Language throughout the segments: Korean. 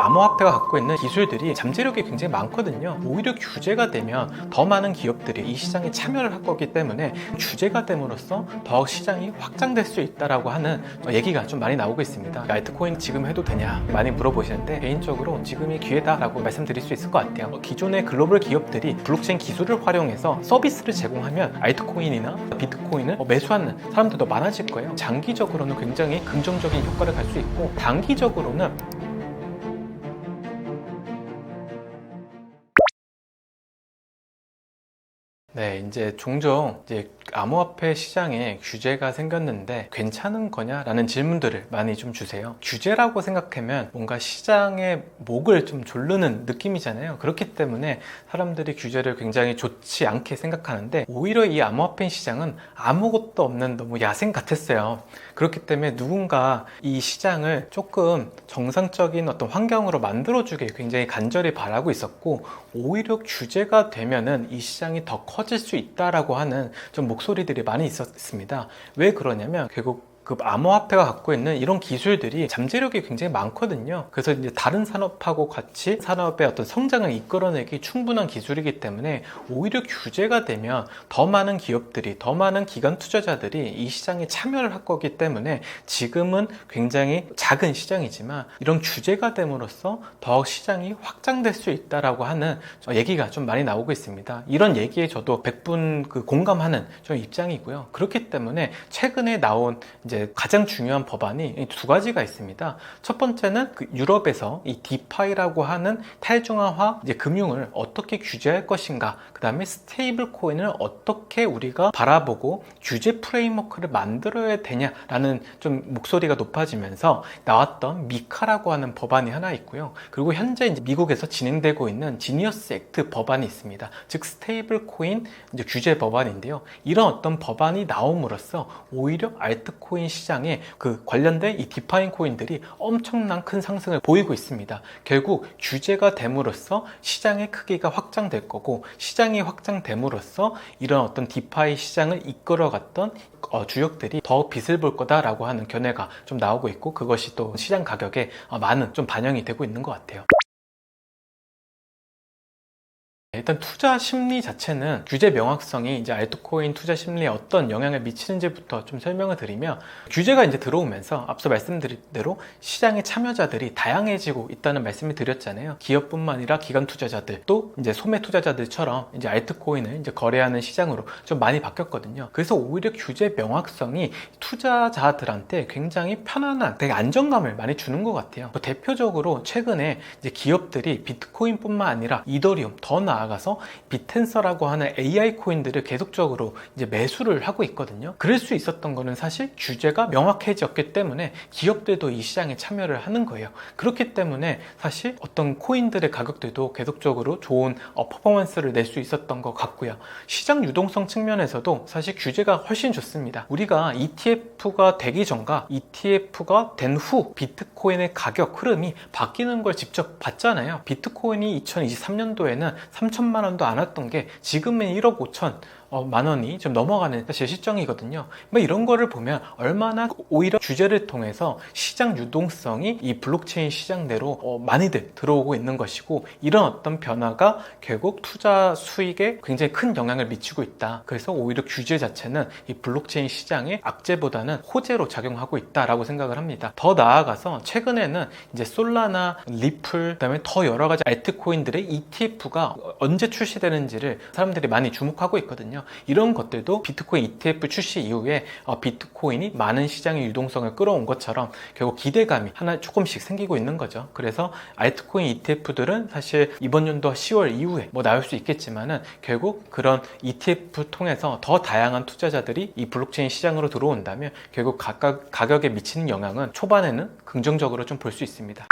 암호화폐가 갖고 있는 기술들이 잠재력이 굉장히 많거든요. 오히려 규제가 되면 더 많은 기업들이 이 시장에 참여를 할 거기 때문에 규제가 됨으로써 더욱 시장이 확장될 수 있다라고 하는 얘기가 좀 많이 나오고 있습니다. 알트코인 지금 해도 되냐 많이 물어보시는데, 개인적으로 지금이 기회다라고 말씀드릴 수 있을 것 같아요. 기존의 글로벌 기업들이 블록체인 기술을 활용해서 서비스를 제공하면 알트코인이나 비트코인을 매수하는 사람들도 많아질 거예요. 장기적으로는 굉장히 긍정적인 효과를 갈 수 있고, 단기적으로는 이제 종종 암호화폐 시장에 규제가 생겼는데 괜찮은 거냐라는 질문들을 많이 좀 주세요. 규제라고 생각하면 뭔가 시장의 목을 좀 조르는 느낌이잖아요. 그렇기 때문에 사람들이 규제를 굉장히 좋지 않게 생각하는데, 오히려 이 암호화폐 시장은 아무것도 없는 너무 야생 같았어요. 그렇기 때문에 누군가 이 시장을 조금 정상적인 어떤 환경으로 만들어주길 굉장히 간절히 바라고 있었고, 오히려 규제가 되면은 이 시장이 더 커질 수 있다라고 하는 좀 목소리들이 많이 있었습니다. 왜 그러냐면, 결국 그 암호화폐가 갖고 있는 이런 기술들이 잠재력이 굉장히 많거든요. 그래서 이제 다른 산업하고 같이 산업의 어떤 성장을 이끌어내기 충분한 기술이기 때문에, 오히려 규제가 되면 더 많은 기업들이, 더 많은 기관 투자자들이 이 시장에 참여를 할 거기 때문에, 지금은 굉장히 작은 시장이지만 이런 규제가 됨으로써 더욱 시장이 확장될 수 있다라고 하는 얘기가 좀 많이 나오고 있습니다. 이런 얘기에 저도 100분 공감하는 좀 입장이고요. 그렇기 때문에 최근에 나온 이제 가장 중요한 법안이 두 가지가 있습니다. 첫 번째는 유럽에서 이 디파이라고 하는 탈중앙화 금융을 어떻게 규제할 것인가, 그 다음에 스테이블 코인을 어떻게 우리가 바라보고 규제 프레임워크를 만들어야 되냐라는 좀 목소리가 높아지면서 나왔던 미카라고 하는 법안이 하나 있고요. 그리고 현재 이제 미국에서 진행되고 있는 지니어스 액트 법안이 있습니다. 즉 스테이블 코인 이제 규제 법안인데요. 이런 어떤 법안이 나옴으로써 오히려 알트코인 시장에 그 관련된 이 디파이 코인들이 엄청난 큰 상승을 보이고 있습니다. 결국 규제가 됨으로써 시장의 크기가 확장될 거고, 시장이 확장됨으로써 이런 어떤 디파이 시장을 이끌어갔던 주역들이 더 빛을 볼 거다라고 하는 견해가 좀 나오고 있고, 그것이 또 시장 가격에 많은 좀 반영이 되고 있는 것 같아요. 일단 투자 심리 자체는, 규제 명확성이 이제 알트코인 투자 심리에 어떤 영향을 미치는지부터 좀 설명을 드리면, 규제가 이제 들어오면서 앞서 말씀드린 대로 시장의 참여자들이 다양해지고 있다는 말씀을 드렸잖아요. 기업뿐만 아니라 기관 투자자들, 또 이제 소매 투자자들처럼 이제 알트코인을 이제 거래하는 시장으로 좀 많이 바뀌었거든요. 그래서 오히려 규제 명확성이 투자자들한테 굉장히 편안한, 되게 안정감을 많이 주는 것 같아요. 대표적으로 최근에 이제 기업들이 비트코인뿐만 아니라 이더리움, 더 나아가서 비텐서라고 하는 AI 코인들을 계속적으로 이제 매수를 하고 있거든요. 그럴 수 있었던 거는 사실 규제가 명확해졌기 때문에 기업들도 이 시장에 참여를 하는 거예요. 그렇기 때문에 사실 어떤 코인들의 가격들도 계속적으로 좋은 퍼포먼스를 낼 수 있었던 것 같고요. 시장 유동성 측면에서도 사실 규제가 훨씬 좋습니다. 우리가 ETF가 되기 전과 ETF가 된 후 비트코인의 가격 흐름이 바뀌는 걸 직접 봤잖아요. 비트코인이 2023년도에는 3천만 원도 안 왔던 게 지금은 1억 5천 만 원이 좀 넘어가는 사실 시점이거든요. 이런 거를 보면 얼마나 오히려 규제를 통해서 시장 유동성이 이 블록체인 시장 내로 많이들 들어오고 있는 것이고, 이런 어떤 변화가 결국 투자 수익에 굉장히 큰 영향을 미치고 있다. 그래서 오히려 규제 자체는 이 블록체인 시장의 악재보다는 호재로 작용하고 있다라고 생각을 합니다. 더 나아가서 최근에는 이제 솔라나, 리플, 그다음에 더 여러 가지 알트코인들의 ETF가 언제 출시되는지를 사람들이 많이 주목하고 있거든요. 이런 것들도 비트코인 ETF 출시 이후에 비트코인이 많은 시장의 유동성을 끌어온 것처럼 결국 기대감이 하나 조금씩 생기고 있는 거죠. 그래서 알트코인 ETF들은 사실 이번 연도 10월 이후에 나올 수 있겠지만은, 결국 그런 ETF 통해서 더 다양한 투자자들이 이 블록체인 시장으로 들어온다면 결국 각각 가격에 미치는 영향은 초반에는 긍정적으로 좀 볼 수 있습니다.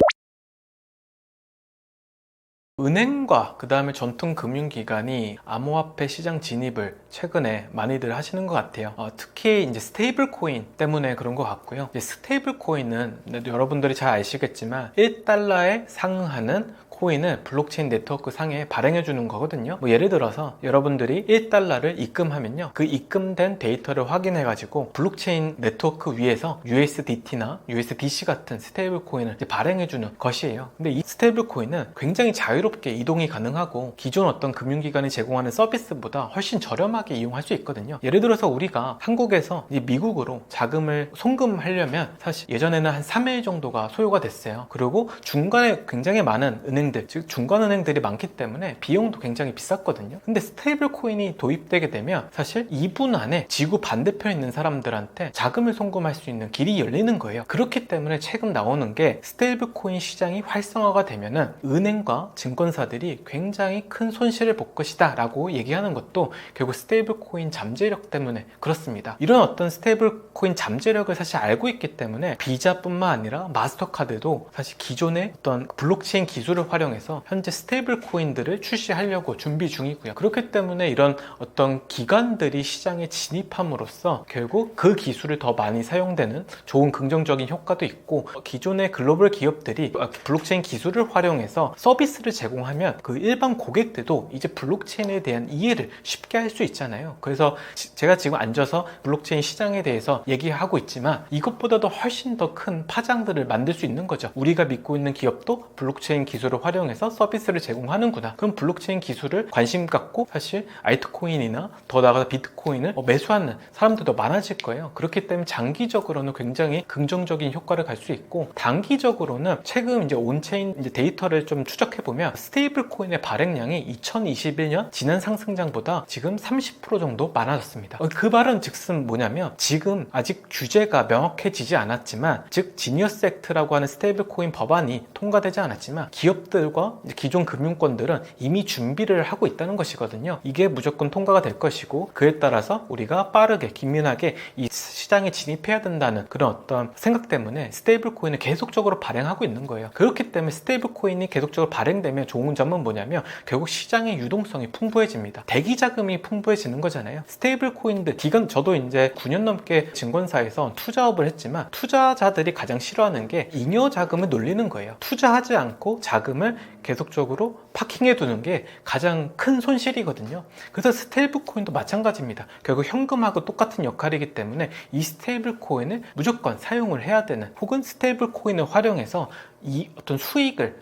은행과 그 다음에 전통 금융기관이 암호화폐 시장 진입을 최근에 많이들 하시는 것 같아요. 특히 이제 스테이블 코인 때문에 그런 것 같고요. 스테이블 코인은 여러분들이 잘 아시겠지만 1달러에 상응하는 코인을 블록체인 네트워크 상에 발행해 주는 거거든요. 뭐 예를 들어서 여러분들이 1달러를 입금하면요, 그 입금된 데이터를 확인해 가지고 블록체인 네트워크 위에서 USDT나 USDC 같은 스테이블 코인을 발행해 주는 것이에요. 근데 이 스테이블 코인은 굉장히 자유롭게 이동이 가능하고 기존 어떤 금융기관이 제공하는 서비스보다 훨씬 저렴하게 이용할 수 있거든요. 예를 들어서 우리가 한국에서 미국으로 자금을 송금하려면 사실 예전에는 한 3일 정도가 소요가 됐어요. 그리고 중간에 굉장히 많은 은행들, 즉 중간 은행들이 많기 때문에 비용도 굉장히 비쌌거든요. 근데 스테이블 코인이 도입되게 되면 사실 2분 안에 지구 반대편에 있는 사람들한테 자금을 송금할 수 있는 길이 열리는 거예요. 그렇기 때문에 최근 나오는 게 스테이블 코인 시장이 활성화가 되면은 은행과 증권사들이 굉장히 큰 손실을 볼 것이다 라고 얘기하는 것도 결국 스테이블 코인 잠재력 때문에 그렇습니다. 이런 어떤 스테이블 코인 잠재력을 사실 알고 있기 때문에 비자뿐만 아니라 마스터카드도 사실 기존의 어떤 블록체인 기술을 활용해서 현재 스테이블 코인들을 출시하려고 준비 중이고요. 그렇기 때문에 이런 어떤 기관들이 시장에 진입함으로써 결국 그 기술을 더 많이 사용되는 좋은 긍정적인 효과도 있고, 기존의 글로벌 기업들이 블록체인 기술을 활용해서 서비스를 제공하면 그 일반 고객들도 이제 블록체인에 대한 이해를 쉽게 할 수 있잖아요. 그래서 제가 지금 앉아서 블록체인 시장에 대해서 얘기하고 있지만 이것보다도 훨씬 더 큰 파장들을 만들 수 있는 거죠. 우리가 믿고 있는 기업도 블록체인 기술을 활용해서 서비스를 제공하는구나. 그럼 블록체인 기술을 관심 갖고 사실 알트코인이나 더 나아가서 비트코인을 매수하는 사람들도 많아질 거예요. 그렇기 때문에 장기적으로는 굉장히 긍정적인 효과를 갈 수 있고, 단기적으로는 최근 이제 온체인 데이터를 좀 추적해 보면 스테이블 코인의 발행량이 2021년 지난 상승장보다 지금 30% 정도 많아졌습니다. 그 말은 즉슨 뭐냐면, 지금 아직 규제가 명확해지지 않았지만, 즉 지니어스 액트라고 하는 스테이블 코인 법안이 통과되지 않았지만 기업들과 기존 금융권들은 이미 준비를 하고 있다는 것이거든요. 이게 무조건 통과가 될 것이고, 그에 따라서 우리가 빠르게 긴밀하게 이 시장에 진입해야 된다는 그런 어떤 생각 때문에 스테이블 코인을 계속적으로 발행하고 있는 거예요. 그렇기 때문에 스테이블 코인이 계속적으로 발행되면 좋은 점은 뭐냐면 결국 시장의 유동성이 풍부해집니다. 대기 자금이 풍부해지는 거잖아요. 스테이블 코인들 저도 이제 9년 넘게 증권사에서 투자업을 했지만 투자자들이 가장 싫어하는 게 잉여 자금을 놀리는 거예요. 투자하지 않고 자금을 계속적으로 파킹해 두는 게 가장 큰 손실이거든요. 그래서 스테이블 코인도 마찬가지입니다. 결국 현금하고 똑같은 역할이기 때문에 이 스테이블 코인을 무조건 사용을 해야 되는, 혹은 스테이블 코인을 활용해서 이 어떤 수익을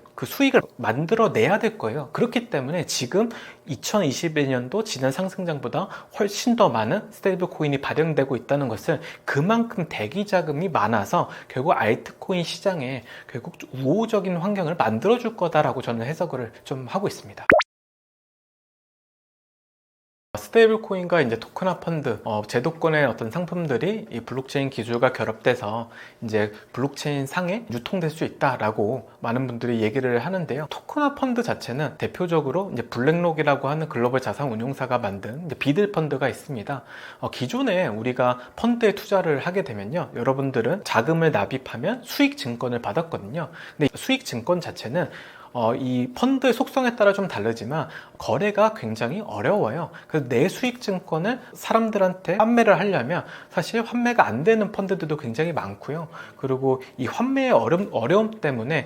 만들어내야 될 거예요. 그렇기 때문에 지금 2021년도 지난 상승장보다 훨씬 더 많은 스테이블 코인이 발행되고 있다는 것은 그만큼 대기 자금이 많아서 결국 알트코인 시장에 결국 우호적인 환경을 만들어줄 거다라고 저는 해석을 좀 하고 있습니다. 스테이블 코인과 이제 토큰화 펀드, 제도권의 어떤 상품들이 이 블록체인 기술과 결합돼서 이제 블록체인 상에 유통될 수 있다라고 많은 분들이 얘기를 하는데요. 토큰화 펀드 자체는 대표적으로 이제 블랙록이라고 하는 글로벌 자산 운용사가 만든 이제 비들 펀드가 있습니다. 기존에 우리가 펀드에 투자를 하게 되면요, 여러분들은 자금을 납입하면 수익 증권을 받았거든요. 근데 수익 증권 자체는 이 펀드의 속성에 따라 좀 다르지만 거래가 굉장히 어려워요. 그래서 내 수익 증권을 사람들한테 판매를 하려면 사실 환매가 안 되는 펀드들도 굉장히 많고요. 그리고 이 환매의 어려움 때문에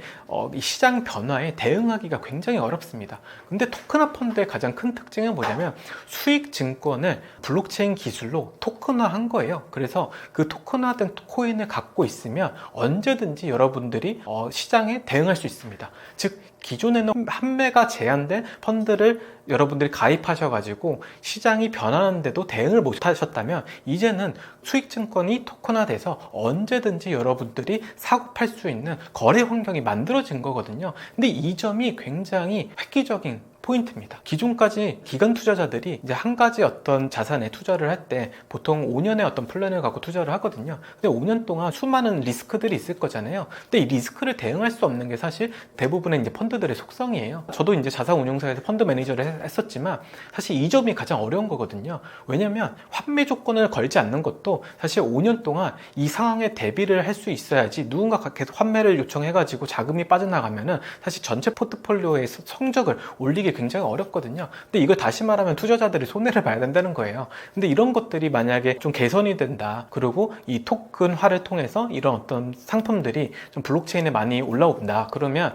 이 시장 변화에 대응하기가 굉장히 어렵습니다. 근데 토큰화 펀드의 가장 큰 특징은 뭐냐면 수익 증권을 블록체인 기술로 토큰화한 거예요. 그래서 그 토큰화된 코인을 갖고 있으면 언제든지 여러분들이 시장에 대응할 수 있습니다. 즉 기존에는 판매가 제한된 펀드를 여러분들이 가입하셔가지고 시장이 변하는데도 대응을 못 하셨다면 이제는 수익증권이 토큰화돼서 언제든지 여러분들이 사고 팔 수 있는 거래 환경이 만들어진 거거든요. 근데 이 점이 굉장히 획기적인 포인트입니다. 기존까지 기관 투자자들이 이제 한 가지 어떤 자산에 투자를 할 때 보통 5년의 어떤 플랜을 갖고 투자를 하거든요. 근데 5년 동안 수많은 리스크들이 있을 거잖아요. 근데 이 리스크를 대응할 수 없는 게 사실 대부분의 이제 펀드들의 속성이에요. 저도 이제 자산 운용사에서 펀드 매니저를 했었지만 사실 이 점이 가장 어려운 거거든요. 왜냐면 환매 조건을 걸지 않는 것도 사실 5년 동안 이 상황에 대비를 할 수 있어야지, 누군가 계속 환매를 요청해가지고 자금이 빠져나가면은 사실 전체 포트폴리오의 성적을 올리기 굉장히 어렵거든요. 근데 이걸 다시 말하면 투자자들이 손해를 봐야 된다는 거예요. 근데 이런 것들이 만약에 좀 개선이 된다, 그리고 이 토큰화를 통해서 이런 어떤 상품들이 좀 블록체인에 많이 올라온다, 그러면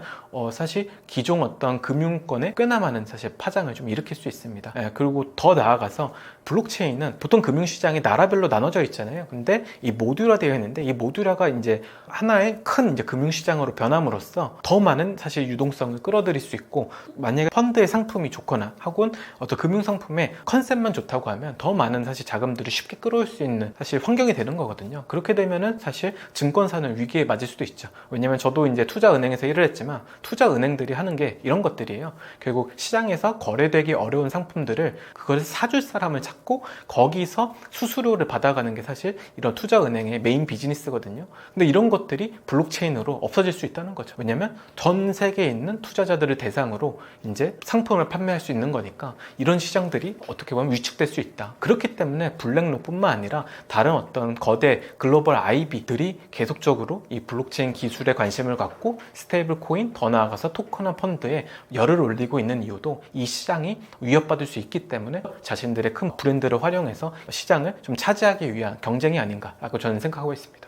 사실 기존 어떤 금융권에 꽤나 많은 사실 파장을 좀 일으킬 수 있습니다. 그리고 더 나아가서 블록체인은 보통 금융시장이 나라별로 나눠져 있잖아요. 근데 이 모듈화 되어 있는데 이 모듈화가 이제 하나의 큰 이제 금융시장으로 변함으로써 더 많은 사실 유동성을 끌어들일 수 있고, 만약에 펀드의 상품이 좋거나 혹은 어떤 금융상품의 컨셉만 좋다고 하면 더 많은 사실 자금들을 쉽게 끌어올 수 있는 사실 환경이 되는 거거든요. 그렇게 되면은 사실 증권사는 위기에 맞을 수도 있죠. 왜냐면 저도 이제 투자은행에서 일을 했지만 투자은행들이 하는 게 이런 것들이에요. 결국 시장에서 거래되기 어려운 상품들을 그걸 사줄 사람을 찾고 거기서 수수료를 받아가는 게 사실 이런 투자은행의 메인 비즈니스거든요. 근데 이런 것들이 블록체인으로 없어질 수 있다는 거죠. 왜냐면 전 세계에 있는 투자자들을 대상으로 이제 상품을 판매할 수 있는 거니까 이런 시장들이 어떻게 보면 위축될 수 있다. 그렇기 때문에 블랙록뿐만 아니라 다른 어떤 거대 글로벌 IB들이 계속적으로 이 블록체인 기술에 관심을 갖고 스테이블 코인, 더 나아가서 토큰화 펀드에 열을 올리고 있는 이유도 이 시장이 위협받을 수 있기 때문에 자신들의 큰 브랜드를 활용해서 시장을 좀 차지하기 위한 경쟁이 아닌가라고 저는 생각하고 있습니다.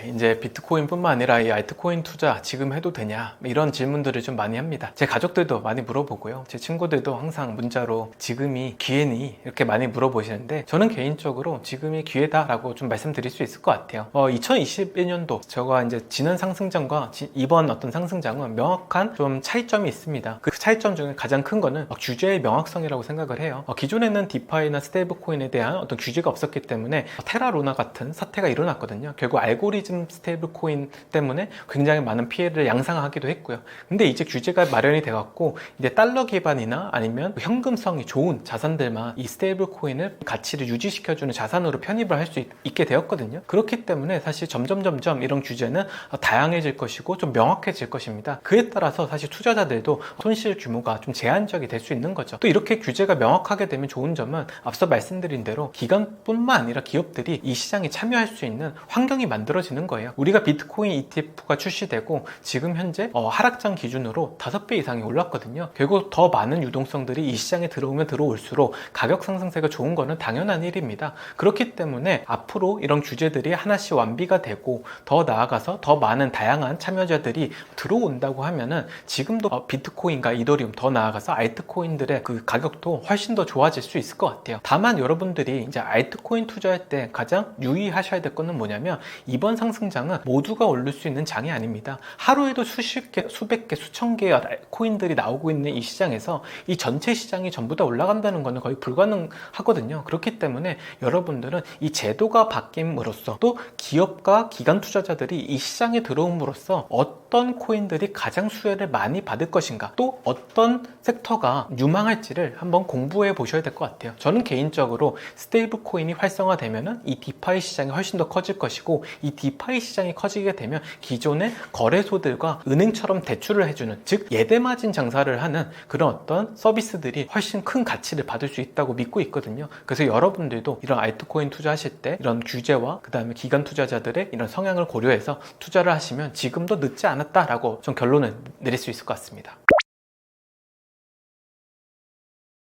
이제 비트코인뿐만 아니라 이 알트코인 투자 지금 해도 되냐, 이런 질문들을 좀 많이 합니다. 제 가족들도 많이 물어보고요, 제 친구들도 항상 문자로 지금이 기회니 이렇게 많이 물어보시는데, 저는 개인적으로 지금이 기회다라고 좀 말씀드릴 수 있을 것 같아요. 2021년도 제가 이제 지난 상승장과 이번 어떤 상승장은 명확한 좀 차이점이 있습니다. 그 차이점 중에 가장 큰 거는 규제의 명확성이라고 생각을 해요. 기존에는 디파이나 스테이블 코인에 대한 어떤 규제가 없었기 때문에 테라루나 같은 사태가 일어났거든요. 결국 알고리즘 스테이블 코인 때문에 굉장히 많은 피해를 양상하기도 했고요. 근데 이제 규제가 마련이 돼 갖고 이제 달러 기반이나 아니면 현금성이 좋은 자산들만 이 스테이블 코인을 가치를 유지시켜주는 자산으로 편입을 할 수 있게 되었거든요. 그렇기 때문에 사실 점점 이런 규제는 다양해질 것이고 좀 명확해질 것입니다. 그에 따라서 사실 투자자들도 손실 규모가 좀 제한적이 될 수 있는 거죠. 또 이렇게 규제가 명확하게 되면 좋은 점은 앞서 말씀드린 대로 기관뿐만 아니라 기업들이 이 시장에 참여할 수 있는 환경이 만들어지는 거예요. 우리가 비트코인 ETF가 출시되고 지금 현재 하락장 기준으로 5배 이상이 올랐거든요. 결국 더 많은 유동성들이 이 시장에 들어오면 들어올수록 가격 상승세가 좋은 거는 당연한 일입니다. 그렇기 때문에 앞으로 이런 규제들이 하나씩 완비가 되고 더 나아가서 더 많은 다양한 참여자들이 들어온다고 하면은 지금도 비트코인과 이더리움, 더 나아가서 알트코인들의 그 가격도 훨씬 더 좋아질 수 있을 것 같아요. 다만 여러분들이 이제 알트코인 투자할 때 가장 유의하셔야 될 거는 뭐냐면, 이번 상승장은 모두가 오를 수 있는 장이 아닙니다. 하루에도 수십 개, 수백 개, 수천 개의 코인들이 나오고 있는 이 시장에서 이 전체 시장이 전부 다 올라간다는 것은 거의 불가능하거든요. 그렇기 때문에 여러분들은 이 제도가 바뀜으로써, 또 기업과 기관 투자자들이 이 시장에 들어옴으로써 어떤 코인들이 가장 수혜를 많이 받을 것인가, 또 어떤 섹터가 유망할지를 한번 공부해 보셔야 될 것 같아요. 저는 개인적으로 스테이블 코인이 활성화되면은 이 디파이 시장이 훨씬 더 커질 것이고, 이 디파이 시장이 커지게 되면 기존의 거래소들과 은행처럼 대출을 해주는, 즉 예대마진 장사를 하는 그런 어떤 서비스들이 훨씬 큰 가치를 받을 수 있다고 믿고 있거든요. 그래서 여러분들도 이런 알트코인 투자하실 때 이런 규제와 그 다음에 기관 투자자들의 이런 성향을 고려해서 투자를 하시면 지금도 늦지 않았다라고 좀 결론을 내릴 수 있을 것 같습니다.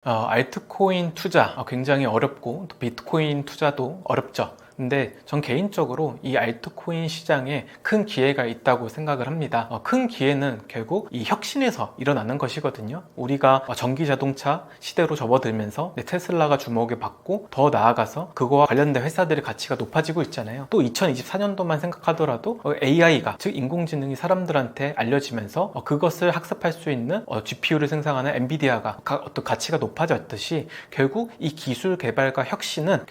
알트코인 투자 굉장히 어렵고, 또 비트코인 투자도 어렵죠. 근데 전 개인적으로 이 알트코인 시장에 큰 기회가 있다고 생각을 합니다. 큰 기회는 결국 이 혁신에서 일어나는 것이거든요. 우리가 전기자동차 시대로 접어들면서 테슬라가 주목을 받고, 더 나아가서 그거와 관련된 회사들의 가치가 높아지고 있잖아요. 또 2024년도만 생각하더라도 AI가, 즉 인공지능이 사람들한테 알려지면서 그것을 학습할 수 있는 GPU를 생성하는 엔비디아가 어떤 가치가 높아졌듯이, 결국 이 기술 개발과 혁신은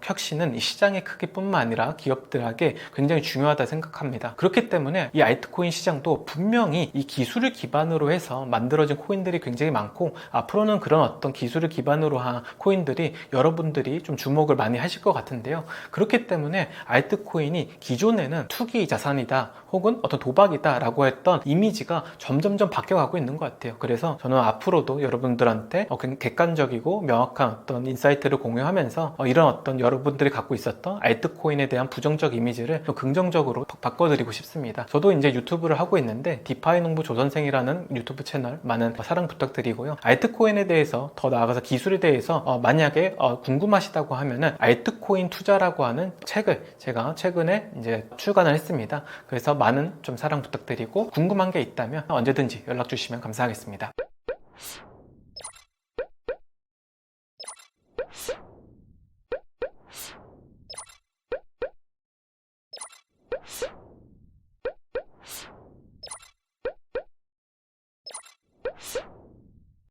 혁신은 이 시장의 크기뿐만 아니라 기업들에게 굉장히 중요하다 생각합니다. 그렇기 때문에 이 알트코인 시장도 분명히 이 기술을 기반으로 해서 만들어진 코인들이 굉장히 많고, 앞으로는 그런 어떤 기술을 기반으로 한 코인들이 여러분들이 좀 주목을 많이 하실 것 같은데요. 그렇기 때문에 알트코인이 기존에는 투기 자산이다 혹은 어떤 도박이다 라고 했던 이미지가 점점점 바뀌어가고 있는 것 같아요. 그래서 저는 앞으로도 여러분들한테 객관적이고 명확한 어떤 인사이트를 공유하면서 이런 어떤 어떤 여러분들이 갖고 있었던 알트코인에 대한 부정적 이미지를 좀 긍정적으로 바꿔드리고 싶습니다. 저도 이제 유튜브를 하고 있는데 디파이 농부 조선생이라는 유튜브 채널 많은 사랑 부탁드리고요. 알트코인에 대해서 더 나아가서 기술에 대해서 만약에 궁금하시다고 하면은 알트코인 투자라고 하는 책을 제가 최근에 이제 출간을 했습니다. 그래서 많은 좀 사랑 부탁드리고 궁금한 게 있다면 언제든지 연락 주시면 감사하겠습니다.